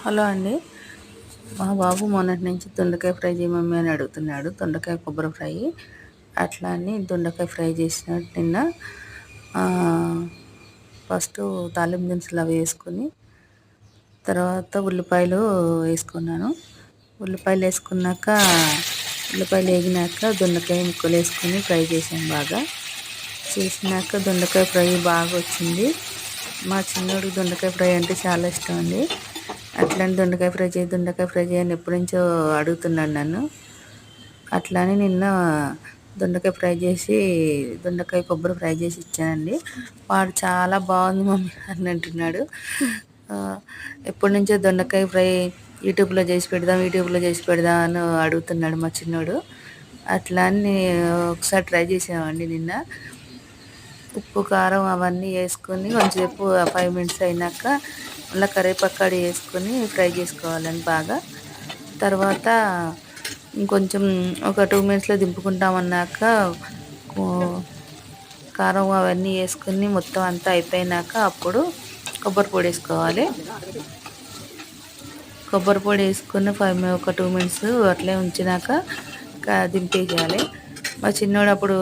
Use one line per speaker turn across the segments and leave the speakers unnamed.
Hello అండి. మా బాబు మొన్నటి నుంచి దొండకాయ ఫ్రై చేయమమ్మీ అని అడుగుతున్నాడు. దొండకాయ కొబ్బరి ఫ్రై. అట్లా అని దొండకాయ ఫ్రై చేసిన నిన్న. ఫస్ట్ తాలింపు దినుసులు అవి వేసుకొని తర్వాత ఉల్లిపాయలు వేసుకున్నాను. ఉల్లిపాయలు వేసుకున్నాక ఉల్లిపాయలు వేగినాక దొండకాయ ముక్కలు వేసుకొని ఫ్రై చేసాను. బాగా చేసినాక దొండకాయ ఫ్రై బాగా వచ్చింది. మా చిన్నోడికి దొండకాయ ఫ్రై అంటే చాలా ఇష్టం అండి. అట్లని దొండకాయ ఫ్రై చేయని ఎప్పటి నుంచో అడుగుతున్నాడు నన్ను. అట్లానే నిన్న దొండకాయ ఫ్రై చేసి దొండకాయ కొబ్బరి ఫ్రై చేసి ఇచ్చానండి. వాడు చాలా బాగుంది మమ్మీ అని అంటున్నాడు. ఎప్పటి నుంచో దొండకాయ ఫ్రై యూట్యూబ్లో చేసి పెడదాం అని అడుగుతున్నాడు మా చిన్నోడు. అట్లా అని ఒకసారి ట్రై చేసామండి నిన్న. ఉప్పు కారం అవన్నీ వేసుకొని కొంచెంసేపు 5 మినిట్స్ అయినాక మళ్ళీ కరివేపాకు వేసుకొని ఫ్రై చేసుకోవాలని బాగా. తర్వాత ఇంకొంచెం ఒక 2 మినిట్స్లో దింపుకుంటామన్నాక కారం అవన్నీ వేసుకొని మొత్తం అంతా అయిపోయినాక అప్పుడు కొబ్బరి పొడి వేసుకోవాలి. కొబ్బరి పొడి వేసుకుని ఒక 2 మినిట్స్ అట్లే ఉంచినాక దింపేయాలి. మా చిన్నోడు అప్పుడు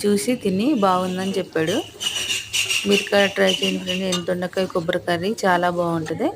చూసి తిని బాగుందని చెప్పాడు. మీరు ట్రై చేయండి ఫ్రెండ్. దొండకాయ కొబ్బరి కర్రీ చాలా బాగుంటుంది.